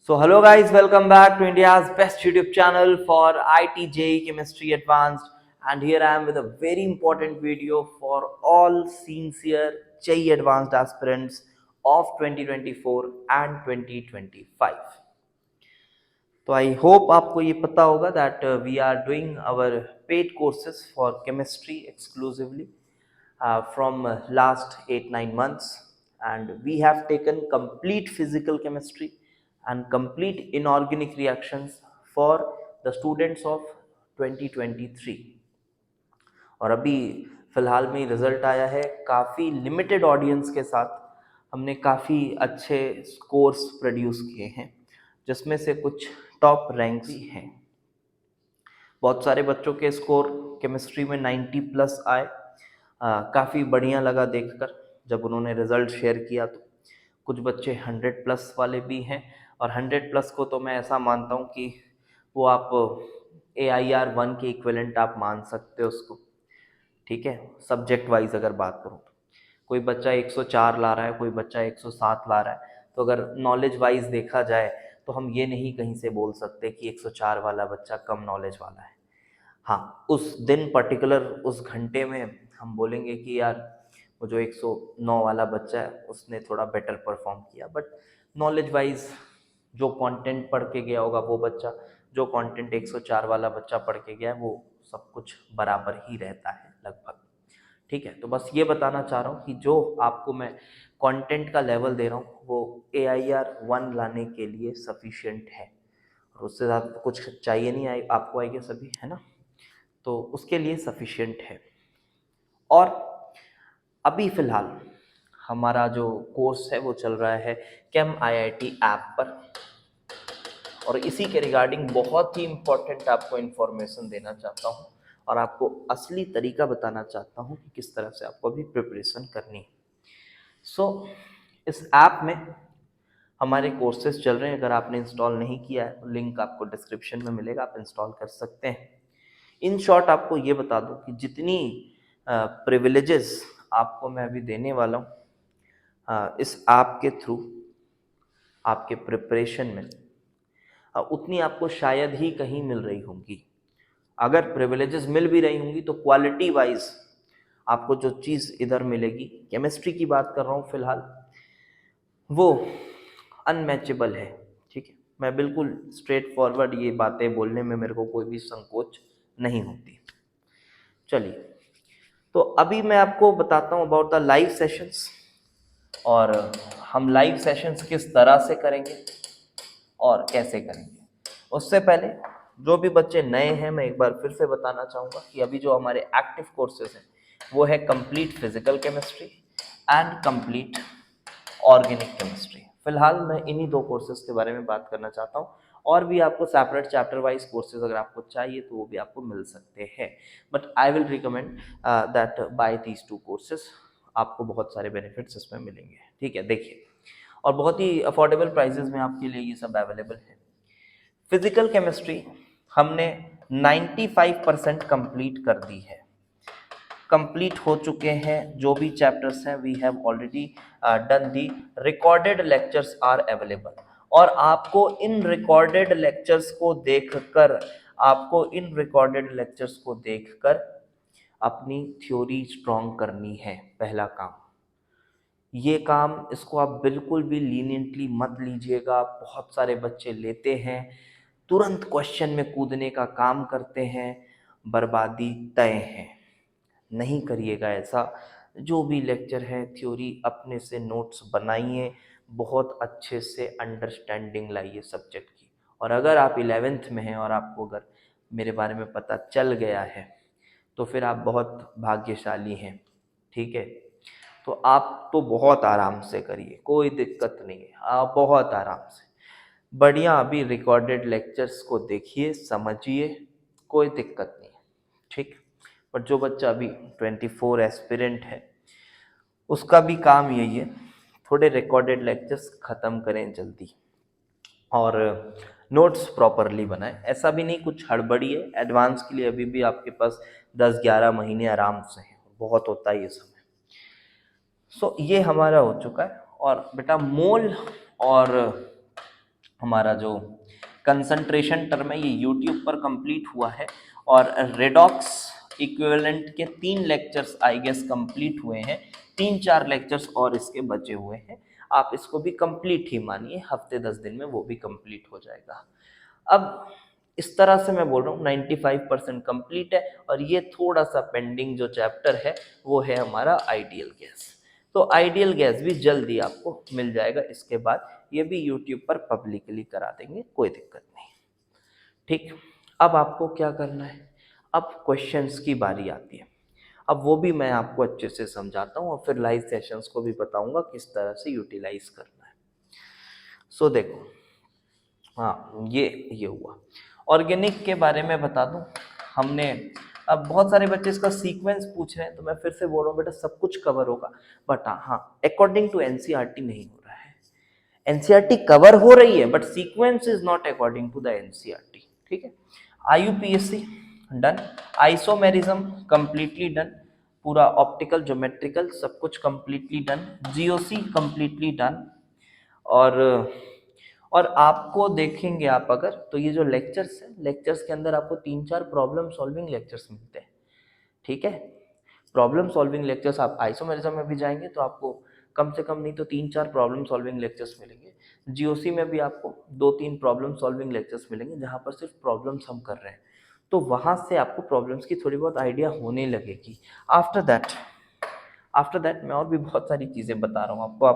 So hello guys, welcome back to India's best YouTube channel for IT JEE Chemistry Advanced, and here I am with a very important video for all sincere JEE Advanced aspirants of 2024 and 2025. तो I hope आपको ये पता होगा that we are doing our paid courses for chemistry exclusively from last 8-9 months, and we have taken complete physical chemistry and complete inorganic reactions for the students of 2023. और अभी फ़िलहाल में result आया है, काफ़ी लिमिटेड ऑडियंस के साथ हमने काफ़ी अच्छे स्कोर्स प्रोड्यूस किए हैं, जिसमें से कुछ टॉप रैंक्स भी हैं। बहुत सारे बच्चों के स्कोर केमिस्ट्री में 90 प्लस आए। काफ़ी बढ़िया लगा देखकर जब उन्होंने रिज़ल्ट शेयर किया। तो कुछ बच्चे 100 प्लस वाले भी हैं, और 100 प्लस को तो मैं ऐसा मानता हूँ कि वो आप AIR 1 के इक्विवेलेंट आप मान सकते हो उसको। ठीक है, सब्जेक्ट वाइज अगर बात करूँ तो कोई बच्चा 104 ला रहा है, कोई बच्चा 107 ला रहा है, तो अगर नॉलेज वाइज देखा जाए तो हम ये नहीं कहीं से बोल सकते कि 104 वाला बच्चा कम नॉलेज वाला है। हाँ, उस दिन पर्टिकुलर उस घंटे में हम बोलेंगे कि यार वो जो 109 वाला बच्चा है उसने थोड़ा बेटर परफॉर्म किया, बट नॉलेज वाइज जो कंटेंट पढ़ के गया होगा वो बच्चा, जो कंटेंट 104 वाला बच्चा पढ़ के गया है, वो सब कुछ बराबर ही रहता है लगभग। ठीक है, तो बस ये बताना चाह रहा हूँ कि जो आपको मैं कंटेंट का लेवल दे रहा हूँ वो AIR 1 लाने के लिए सफिशिएंट है, और उससे ज़्यादा तो कुछ चाहिए नहीं, आपको आएंगे सभी, है ना, तो उसके लिए सफिशिएंट है। और अभी फ़िलहाल हमारा जो कोर्स है वो चल रहा है केम IIT ऐप पर, और इसी के रिगार्डिंग बहुत ही इम्पोर्टेंट आपको इन्फॉर्मेशन देना चाहता हूँ, और आपको असली तरीका बताना चाहता हूँ कि किस तरह से आपको अभी प्रिपरेशन करनी है। इस ऐप में हमारे कोर्सेज चल रहे हैं। अगर आपने इंस्टॉल नहीं किया है तो लिंक आपको डिस्क्रिप्शन में मिलेगा, आप इंस्टॉल कर सकते हैं। इन शॉर्ट आपको ये बता दूं कि जितनी प्रिविलेजेस आपको मैं अभी देने वाला हूँ इस ऐप के थ्रू आपके प्रिपरेशन में, उतनी आपको शायद ही कहीं मिल रही होंगी। अगर प्रिविलेजेस मिल भी रही होंगी तो क्वालिटी वाइज आपको जो चीज़ इधर मिलेगी, केमिस्ट्री की बात कर रहा हूँ फिलहाल, वो अनमैचेबल है। ठीक है, मैं बिल्कुल स्ट्रेट फॉरवर्ड ये बातें बोलने में मेरे को कोई भी संकोच नहीं होती। चलिए, तो अभी मैं आपको बताता हूँ अबाउट द लाइव सेशंस, और हम लाइव सेशंस किस तरह से करेंगे और कैसे करेंगे। उससे पहले जो भी बच्चे नए हैं, मैं एक बार फिर से बताना चाहूँगा कि अभी जो हमारे एक्टिव कोर्सेज हैं वो है complete physical chemistry and complete organic chemistry. फिलहाल मैं इन्हीं दो कोर्सेज के बारे में बात करना चाहता हूँ, और भी आपको सेपरेट चैप्टर वाइज कोर्सेज अगर आपको चाहिए तो वो भी आपको मिल सकते हैं, but I will recommend that bye these two courses. आपको बहुत सारे बेनिफिट्स इसमें मिलेंगे। ठीक है, देखिए, और बहुत ही अफोर्डेबल प्राइजेस में आपके लिए ये सब अवेलेबल है। फिजिकल केमिस्ट्री हमने 95% कंप्लीट कर दी है, कंप्लीट हो चुके हैं। जो भी चैप्टर्स हैं we have already done the, recorded lectures are available, और आपको इन रिकॉर्डेड लेक्चर्स को देखकर अपनी थ्योरी स्ट्रॉन्ग करनी है। पहला काम ये काम, इसको आप बिल्कुल भी लीनियंटली मत लीजिएगा। बहुत सारे बच्चे लेते हैं, तुरंत क्वेश्चन में कूदने का काम करते हैं, बर्बादी तय है। नहीं करिएगा ऐसा। जो भी लेक्चर है थ्योरी अपने से नोट्स बनाइए, बहुत अच्छे से अंडरस्टैंडिंग लाइए सब्जेक्ट की। और अगर आप 11th में हैं और आपको अगर मेरे बारे में पता चल गया है तो फिर आप बहुत भाग्यशाली हैं। ठीक है, तो आप तो बहुत आराम से करिए, कोई दिक्कत नहीं है, आप बहुत आराम से बढ़िया अभी रिकॉर्डेड लेक्चर्स को देखिए, समझिए, कोई दिक्कत नहीं है। ठीक, पर जो बच्चा अभी 24 एस्पिरेंट है उसका भी काम यही है, थोड़े रिकॉर्डेड लेक्चर्स ख़त्म करें जल्दी, और नोट्स प्रॉपरली बनाएं। ऐसा भी नहीं कुछ हड़बड़ी है, एडवांस के लिए अभी भी आपके पास 10-11 महीने आराम से हैं, बहुत होता है ये समय। ये हमारा हो चुका है। और बेटा मोल और हमारा जो कंसंट्रेशन टर्म है ये यूट्यूब पर कंप्लीट हुआ है, और रेडॉक्स इक्विवेलेंट के 3 लेक्चर्स आई गेस कंप्लीट हुए हैं, 3-4 लेक्चर्स और इसके बचे हुए हैं। आप इसको भी कंप्लीट ही मानिए, हफ्ते 10 दिन में वो भी कंप्लीट हो जाएगा। अब इस तरह से मैं बोल रहा हूँ 95% कंप्लीट है, और ये थोड़ा सा पेंडिंग जो चैप्टर है वो है हमारा आइडियल गैस। तो आइडियल गैस भी जल्दी आपको मिल जाएगा, इसके बाद ये भी यूट्यूब पर पब्लिकली करा देंगे, कोई दिक्कत नहीं। ठीक, अब आपको क्या करना है, अब क्वेश्चंस की बारी आती है। अब वो भी मैं आपको अच्छे से समझाता हूँ, और फिर लाइव सेशंस को भी बताऊंगा किस तरह से यूटिलाइज करना है। सो देखो, हाँ ये हुआ। ऑर्गेनिक के बारे में बता दूं, हमने, अब बहुत सारे बच्चे इसका सीक्वेंस पूछ रहे हैं, तो मैं फिर से बोल रहा हूँ बेटा सब कुछ कवर होगा, बट हाँ अकॉर्डिंग टू एनसीईआरटी नहीं हो रहा है। एनसीईआरटी कवर हो रही है but sequence is not according to the NCERT. ठीक है, IUPAC done, isomerism completely done, पूरा ऑप्टिकल ज्योमेट्रिकल सब कुछ completely done, GOC completely done. और आपको देखेंगे आप अगर, तो ये जो लेक्चर्स है, लेक्चर्स के अंदर आपको 3-4 प्रॉब्लम सॉल्विंग लेक्चर्स मिलते हैं। ठीक है, प्रॉब्लम सॉल्विंग लेक्चर्स, आप आइसोमेरिज्म में भी जाएंगे तो आपको कम से कम नहीं तो 3-4 प्रॉब्लम सॉल्विंग लेक्चर्स मिलेंगे। जीओसी में भी आपको 2-3 प्रॉब्लम सॉल्विंग लेक्चर्स मिलेंगे, जहाँ पर सिर्फ प्रॉब्लम्स हम कर रहे हैं, तो वहाँ से आपको प्रॉब्लम्स की थोड़ी बहुत आइडिया होने लगेगी। आफ्टर दैट मैं और भी बहुत सारी चीज़ें बता रहा हूँ आपको,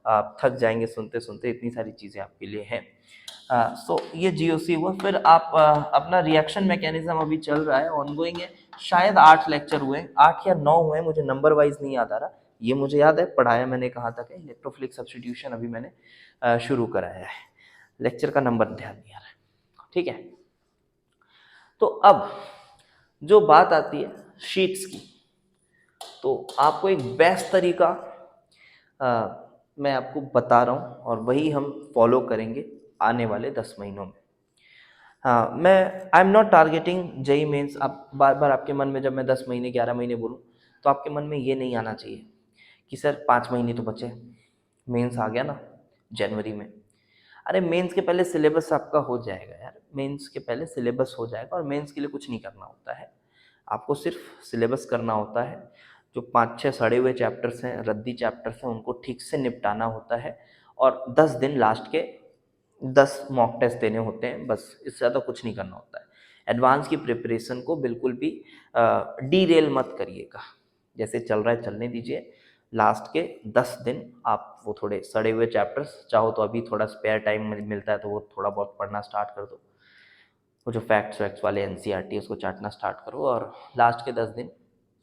आप थक जाएंगे सुनते सुनते, इतनी सारी चीज़ें आपके लिए हैं। सो ये जीओसी हुआ, फिर आप अपना रिएक्शन मैकेनिज्म अभी चल रहा है, ऑनगोइंग है। शायद 8 लेक्चर हुए, 8 या 9 हुए, मुझे नंबर वाइज नहीं याद आ रहा। ये मुझे याद है, पढ़ाया मैंने कहाँ तक है, इलेक्ट्रोफिलिक सब्स्टिट्यूशन अभी मैंने शुरू कराया है, लेक्चर का नंबर ध्यान नहीं आ रहा है। ठीक है, तो अब जो बात आती है शीट्स की, तो आपको एक बेस्ट तरीका मैं आपको बता रहा हूँ, और वही हम फॉलो करेंगे आने वाले 10 महीनों में। हाँ, मैं I am not targeting JEE mains. आप बार बार आपके मन में जब मैं 10 महीने 11 महीने बोलूँ, तो आपके मन में ये नहीं आना चाहिए कि सर 5 महीने तो बचे, मेंस आ गया ना जनवरी में। अरे मेंस के पहले सिलेबस आपका हो जाएगा यार, मेंस के पहले सिलेबस हो जाएगा, और मेंस के लिए कुछ नहीं करना होता है, आपको सिर्फ सिलेबस करना होता है। जो 5-6 सड़े हुए चैप्टर्स हैं, रद्दी चैप्टर्स हैं, उनको ठीक से निपटाना होता है, और 10 दिन लास्ट के 10 मॉक टेस्ट देने होते हैं, बस इससे ज़्यादा कुछ नहीं करना होता है। एडवांस की प्रिपरेशन को बिल्कुल भी डीरेल मत करिएगा, जैसे चल रहा है चलने दीजिए। लास्ट के 10 दिन आप वो थोड़े सड़े हुए चैप्टर्स, चाहो तो अभी थोड़ा स्पेयर टाइम मिलता है तो वो थोड़ा बहुत पढ़ना स्टार्ट कर दो, वो जो फैक्ट्स वैक्ट्स वाले एनसीईआरटी उसको चाटना स्टार्ट करो, और लास्ट के 10 दिन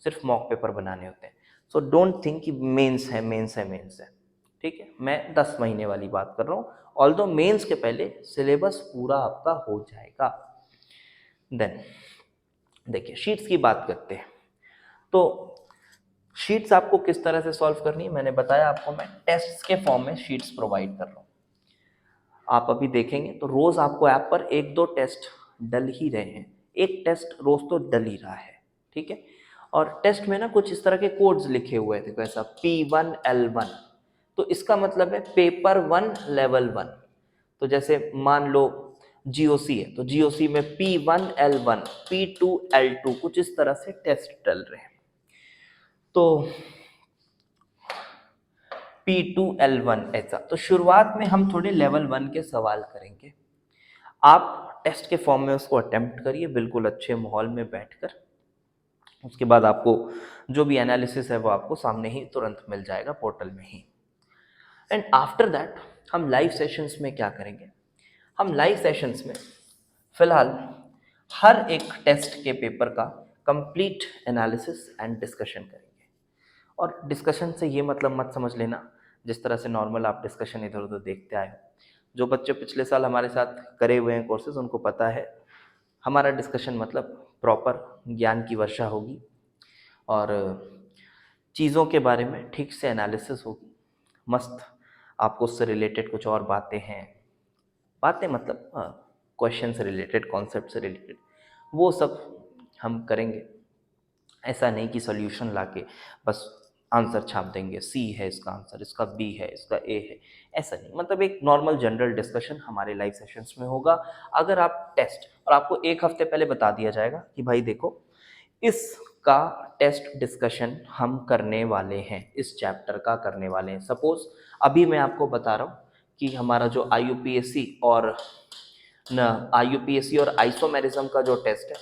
सिर्फ मॉक पेपर बनाने होते हैं। सो डोंट थिंक कि मेंस है मेंस है मेंस है। ठीक है, मैं 10 महीने वाली बात कर रहा हूँ, ऑल्दो मेंस के पहले सिलेबस पूरा आपका हो जाएगा। देन देखिए शीट्स की बात करते हैं, तो शीट्स आपको किस तरह से सॉल्व करनी है मैंने बताया आपको, मैं टेस्ट्स के फॉर्म में शीट्स प्रोवाइड कर रहा हूँ। आप अभी देखेंगे तो रोज आपको ऐप पर 1-2 टेस्ट डल ही रहे हैं, एक टेस्ट रोज तो डल ही रहा है। ठीक है, और टेस्ट में ना कुछ इस तरह के कोड्स लिखे हुए थे, कैसा P1L1, तो इसका मतलब है पेपर 1 लेवल 1। तो जैसे मान लो जीओसी है, तो जीओसी में P1L1 P2L2 कुछ इस तरह से टेस्ट डल रहे हैं। तो P2L1 ऐसा, तो शुरुआत में हम थोड़े लेवल 1 के सवाल करेंगे, आप टेस्ट के फॉर्म में उसको अटेम्प्ट करिए बिल्कुल अच्छे माहौल में बैठकर। उसके बाद आपको जो भी एनालिसिस है वो आपको सामने ही तुरंत मिल जाएगा पोर्टल में ही। एंड आफ्टर दैट हम लाइव सेशंस में क्या करेंगे, हम लाइव सेशंस में फिलहाल हर एक टेस्ट के पेपर का कंप्लीट एनालिसिस एंड डिस्कशन करेंगे। और डिस्कशन से ये मतलब मत समझ लेना जिस तरह से नॉर्मल आप डिस्कशन इधर उधर देखते आए हो। जो बच्चे पिछले साल हमारे साथ करे हुए हैं कोर्सेज उनको पता है, हमारा डिस्कशन मतलब प्रॉपर ज्ञान की वर्षा होगी, और चीज़ों के बारे में ठीक से एनालिसिस होगी, मस्त। आपको उससे रिलेटेड कुछ और बातें हैं, बातें मतलब क्वेश्चन से रिलेटेड, कॉन्सेप्ट से रिलेटेड, वो सब हम करेंगे। ऐसा नहीं कि सॉल्यूशन लाके बस आंसर छाप देंगे, सी है इसका आंसर, इसका बी है, इसका ए है। ऐसा नहीं, मतलब एक नॉर्मल जनरल डिस्कशन हमारे लाइव सेशंस में होगा। अगर आप टेस्ट, और आपको एक हफ्ते पहले बता दिया जाएगा कि भाई देखो इसका टेस्ट डिस्कशन हम करने वाले हैं, इस चैप्टर का करने वाले हैं। सपोज अभी मैं आपको बता रहा हूँ कि हमारा जो आईयूपीएससी और आइसोमेरिज्म का जो टेस्ट है,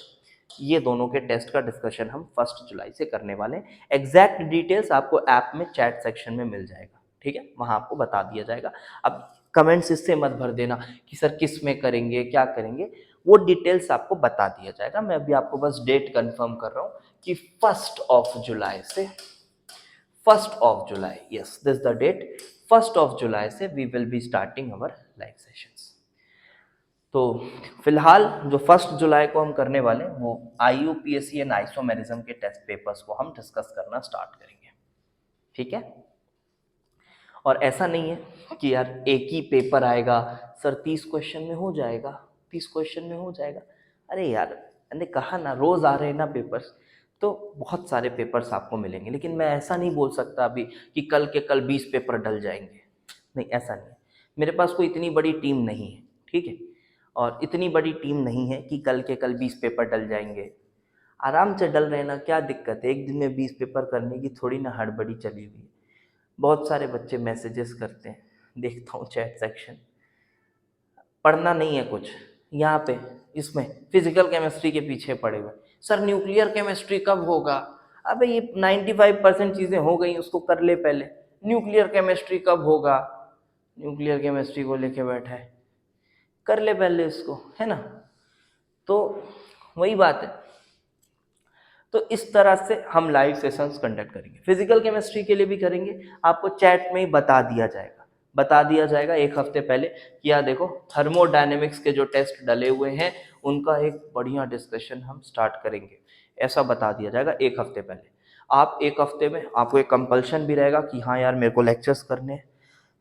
ये दोनों के टेस्ट का डिस्कशन हम 1 जुलाई से करने वाले हैं। एग्जैक्ट डिटेल्स आपको ऐप में चैट सेक्शन में मिल जाएगा, ठीक है, वहां आपको बता दिया जाएगा। अब कमेंट्स इससे मत भर देना कि सर किस में करेंगे, क्या करेंगे, वो डिटेल्स आपको बता दिया जाएगा। मैं अभी आपको बस डेट कंफर्म कर रहा हूँ कि 1 जुलाई से 1 जुलाई, यस दिस द डेट, 1 जुलाई से we will be starting our live sessions. तो फिलहाल जो 1 जुलाई को हम करने वाले हैं वो आईयूपीएससी एंड आइसोमेरिज्म के टेस्ट पेपर्स को हम डिस्कस करना स्टार्ट करेंगे, ठीक है। और ऐसा नहीं है कि यार एक ही पेपर आएगा, सर 30 क्वेश्चन में हो जाएगा, 30 क्वेश्चन में हो जाएगा। अरे यार मैंने कहा ना, रोज आ रहे हैं ना पेपर्स, तो बहुत सारे पेपर्स आपको मिलेंगे। लेकिन मैं ऐसा नहीं बोल सकता अभी कि कल के कल 20 पेपर डल जाएंगे, नहीं ऐसा नहीं है। मेरे पास कोई इतनी बड़ी टीम नहीं है, ठीक है, और इतनी बड़ी टीम नहीं है कि कल के कल 20 पेपर डल जाएंगे। आराम से डल रहे ना, क्या दिक्कत है, एक दिन में 20 पेपर करने की थोड़ी ना हड़बड़ी चली हुई है। बहुत सारे बच्चे मैसेजेस करते हैं, देखता हूँ चैट सेक्शन, पढ़ना नहीं है कुछ यहाँ पे, इसमें फिजिकल केमिस्ट्री के पीछे पड़े हुए, सर न्यूक्लियर केमिस्ट्री कब होगा। अबे ये 95% चीज़ें हो गई, उसको कर ले पहले, न्यूक्लियर केमिस्ट्री कब होगा, न्यूक्लियर केमिस्ट्री को लेके बैठा है, कर ले पहले इसको, है ना। तो वही बात है। तो इस तरह से हम लाइव सेशंस कंडक्ट करेंगे, फिजिकल केमिस्ट्री के लिए भी करेंगे। आपको चैट में ही बता दिया जाएगा 1 हफ्ते पहले कि यार देखो थर्मोडायनेमिक्स के जो टेस्ट डले हुए हैं उनका एक बढ़िया डिस्कशन हम स्टार्ट करेंगे, ऐसा बता दिया जाएगा 1 हफ्ते पहले। आप 1 हफ्ते में आपको एक कंपल्शन भी रहेगा कि हाँ यार मेरे को लेक्चर्स करने हैं,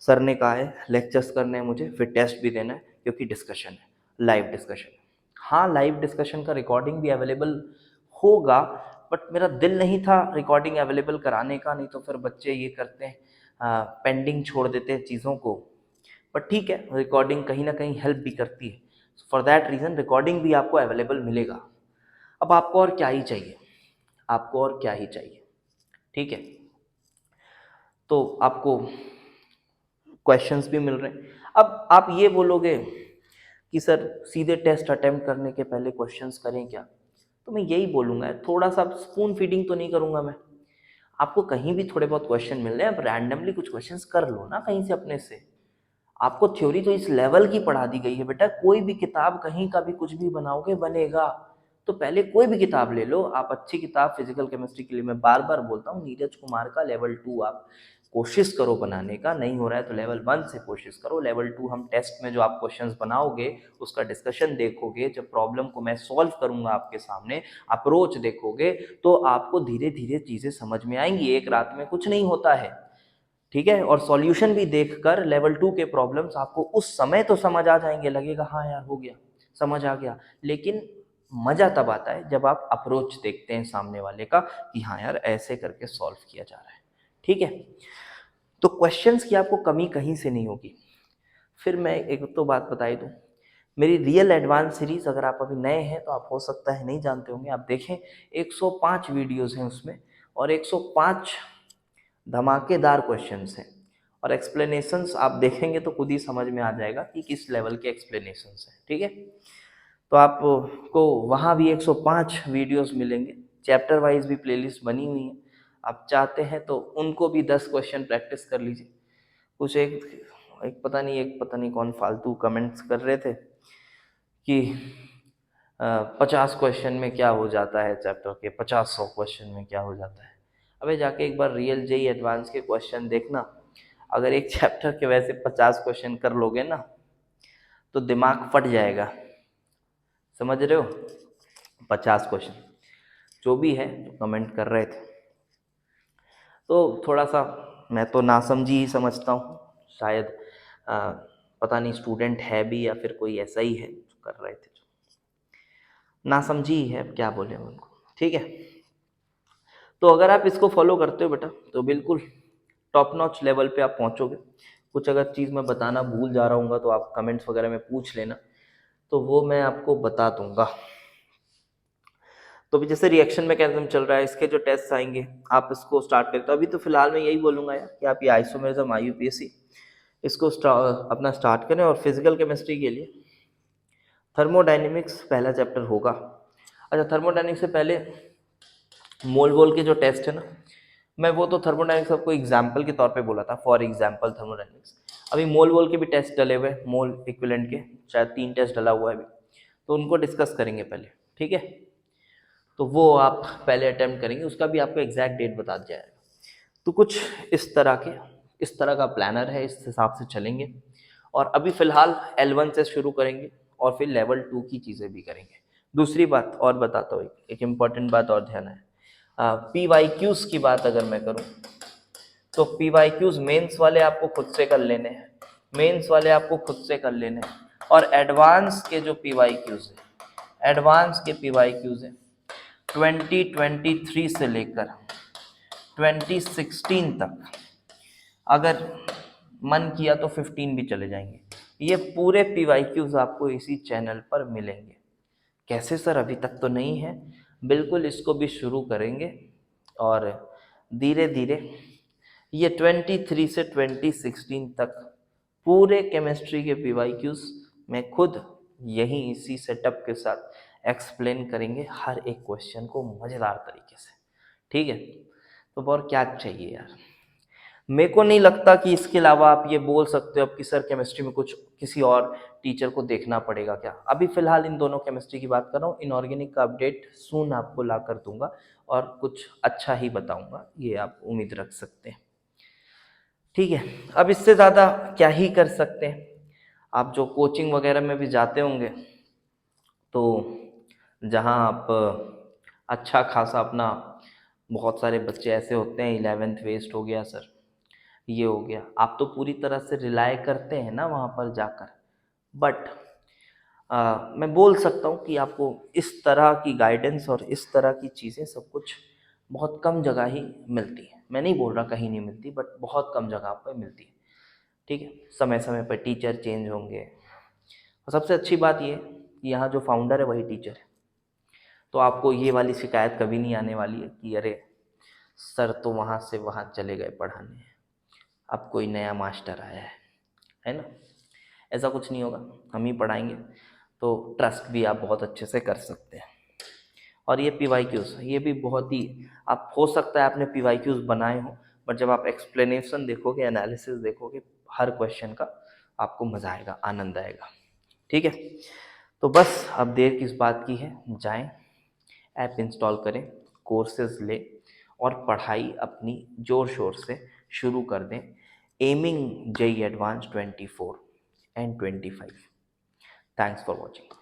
सर ने कहा है लेक्चर्स करने हैं मुझे, फिर टेस्ट भी देना है क्योंकि डिस्कशन है, लाइव डिस्कशन। हाँ लाइव डिस्कशन का रिकॉर्डिंग भी अवेलेबल होगा, बट मेरा दिल नहीं था रिकॉर्डिंग अवेलेबल कराने का, नहीं तो फिर बच्चे ये करते हैं पेंडिंग छोड़ देते हैं चीज़ों को। बट ठीक है, रिकॉर्डिंग कहीं ना कहीं हेल्प भी करती है, फॉर दैट रीज़न रिकॉर्डिंग भी आपको अवेलेबल मिलेगा। अब आपको और क्या ही चाहिए, आपको और क्या ही चाहिए, ठीक है। तो आपको क्वेश्चंस भी मिल रहे हैं। अब आप ये बोलोगे कि सर सीधे टेस्ट अटेम्प्ट करने के पहले क्वेश्चंस करें क्या, तो मैं यही बोलूँगा थोड़ा सा स्पून फीडिंग तो नहीं करूँगा मैं। आपको कहीं भी थोड़े बहुत क्वेश्चन मिल रहे हैं, अब रैंडमली कुछ क्वेश्चंस कर लो ना कहीं से अपने से। आपको थ्योरी तो इस लेवल की पढ़ा दी गई है बेटा, कोई भी किताब कहीं का भी कुछ भी बनाओगे बनेगा। तो पहले कोई भी किताब ले लो आप, अच्छी किताब फिजिकल केमिस्ट्री के लिए मैं बार बार बोलता हूँ, नीरज कुमार का लेवल 2 आप कोशिश करो बनाने का, नहीं हो रहा है तो लेवल 1 से कोशिश करो। लेवल 2 हम टेस्ट में जो आप क्वेश्चंस बनाओगे उसका डिस्कशन देखोगे, जब प्रॉब्लम को मैं सॉल्व करूंगा आपके सामने, अप्रोच देखोगे, तो आपको धीरे धीरे चीज़ें समझ में आएंगी, एक रात में कुछ नहीं होता है, ठीक है। और सॉल्यूशन भी देखकर लेवल 2 के प्रॉब्लम्स आपको उस समय तो समझ आ जाएंगे, लगेगा हाँ यार हो गया, समझ आ गया, लेकिन मज़ा तब आता है जब आप अप्रोच देखते हैं सामने वाले का कि हाँ यार ऐसे करके सॉल्व किया जा रहा है, ठीक है। तो क्वेश्चंस की आपको कमी कहीं से नहीं होगी। फिर मैं एक तो बात बता ही दूँ, मेरी रियल एडवांस सीरीज़ अगर आप अभी नए हैं तो आप हो सकता है नहीं जानते होंगे, आप देखें 105 वीडियोज़ हैं उसमें, और 105 धमाकेदार क्वेश्चंस हैं, और एक्सप्लेनेशंस आप देखेंगे तो खुद ही समझ में आ जाएगा कि किस लेवल के एक्सप्लेनेशंस हैं, ठीक है। तो आपको वहाँ भी 105 वीडियोस मिलेंगे, चैप्टर वाइज भी प्लेलिस्ट बनी हुई है, आप चाहते हैं तो उनको भी 10 क्वेश्चन प्रैक्टिस कर लीजिए। कुछ एक पता नहीं कौन फालतू कमेंट्स कर रहे थे कि 50 क्वेश्चन में क्या हो जाता है, चैप्टर के 50-100 क्वेश्चन में क्या हो जाता है। अबे जाके एक बार रियल जेई एडवांस के क्वेश्चन देखना, अगर एक चैप्टर के वैसे 50 क्वेश्चन कर लोगे ना तो दिमाग फट जाएगा, समझ रहे हो। 50 क्वेश्चन जो भी है जो कमेंट कर रहे थे, तो थोड़ा सा मैं तो नासमझी ही समझता हूँ, शायद पता नहीं स्टूडेंट है भी या फिर कोई ऐसा ही है जो कर रहे थे, नासमझी ही है, अब क्या बोले उनको, ठीक है। तो अगर आप इसको फॉलो करते हो बेटा तो बिल्कुल टॉप नॉच लेवल पे आप पहुंचोगे। कुछ अगर चीज़ मैं बताना भूल जा रहा हूँ तो आप कमेंट्स वगैरह में पूछ लेना, तो वो मैं आपको बता दूंगा। तो अभी जैसे रिएक्शन मैकेनिज्म चल रहा है, इसके जो टेस्ट आएंगे आप इसको स्टार्ट करें। तो अभी तो फिलहाल मैं यही बोलूंगा यार कि आप ये आइसोमेरिज्म IUPAC इसको अपना स्टार्ट करें। और फिजिकल केमिस्ट्री के लिए थर्मोडाइनेमिक्स पहला चैप्टर होगा। अच्छा, थर्मोडाइनमिक्स से पहले मोल वोल के जो टेस्ट है ना, मैं वो तो थर्मोडाइनमिक्स आपको एग्जाम्पल के तौर पे बोला था, फॉर एग्जाम्पल थर्मोडाइनमिक्स। अभी मोल वोल के भी टेस्ट डले हुए, मोल इक्विवेलेंट के शायद 3 टेस्ट डला हुआ है अभी, तो उनको डिस्कस करेंगे पहले, ठीक है। तो वो आप पहले अटेम्प्ट करेंगे, उसका भी आपको एग्जैक्ट डेट बता दिया जाएगा। तो कुछ इस तरह का प्लानर है, इस हिसाब से चलेंगे। और अभी फिलहाल L1 से शुरू करेंगे और फिर लेवल 2 की चीज़ें भी करेंगे। दूसरी बात और बताता हूँ, एक इम्पॉर्टेंट बात और ध्यान है, PYQs की बात अगर मैं करूँ तो PYQs मेंस वाले आपको खुद से कर लेने हैं, मेंस वाले आपको खुद से कर लेने हैं। और एडवांस के जो PYQs है, एडवांस के PYQs हैं 2023 से लेकर 2016 तक, अगर मन किया तो 15 भी चले जाएंगे। ये पूरे PYQs आपको इसी चैनल पर मिलेंगे। कैसे सर, अभी तक तो नहीं है? बिल्कुल, इसको भी शुरू करेंगे और धीरे धीरे ये 23 से 2016 तक पूरे केमिस्ट्री के PYQs में खुद यही इसी सेटअप के साथ एक्सप्लेन करेंगे, हर एक क्वेश्चन को मज़ेदार तरीके से, ठीक है। तो और क्या चाहिए यार। मेरे को नहीं लगता कि इसके अलावा आप ये बोल सकते हो अब कि सर केमिस्ट्री में कुछ किसी और टीचर को देखना पड़ेगा क्या। अभी फिलहाल इन दोनों केमिस्ट्री की बात कर रहा हूँ, इनऑर्गेनिक का अपडेट सून आपको ला कर दूंगा और कुछ अच्छा ही बताऊंगा, ये आप उम्मीद रख सकते हैं, ठीक है। अब इससे ज़्यादा क्या ही कर सकते हैं। आप जो कोचिंग वगैरह में भी जाते होंगे तो जहाँ आप अच्छा खासा अपना, बहुत सारे बच्चे ऐसे होते हैं 11th वेस्ट हो गया सर, ये हो गया, आप तो पूरी तरह से रिलाय करते हैं ना वहाँ पर जाकर। बट मैं बोल सकता हूँ कि आपको इस तरह की गाइडेंस और इस तरह की चीज़ें सब कुछ बहुत कम जगह ही मिलती है। मैं नहीं बोल रहा कहीं नहीं मिलती, बट बहुत कम जगह पर मिलती है, ठीक है। समय समय पर टीचर चेंज होंगे और सबसे अच्छी बात ये कि यहाँ जो फाउंडर है वही टीचर है, तो आपको ये वाली शिकायत कभी नहीं आने वाली है कि अरे सर तो वहाँ से वहाँ चले गए पढ़ाने, अब कोई नया मास्टर आया है ना। ऐसा कुछ नहीं होगा, हम ही पढ़ाएंगे, तो ट्रस्ट भी आप बहुत अच्छे से कर सकते हैं। और ये PYQs ये भी बहुत ही, आप हो सकता है आपने PYQs बनाए हो, बट जब आप एक्सप्लेनेशन देखोगे, एनालिसिस देखोगे हर क्वेश्चन का, आपको मज़ा आएगा, आनंद आएगा, ठीक है। तो बस अब देर किस बात की है, जाएं ऐप इंस्टॉल करें, कोर्सेज लें और पढ़ाई अपनी ज़ोर शोर से शुरू कर दें, aiming JEE Advanced 24 and 25। Thanks for watching.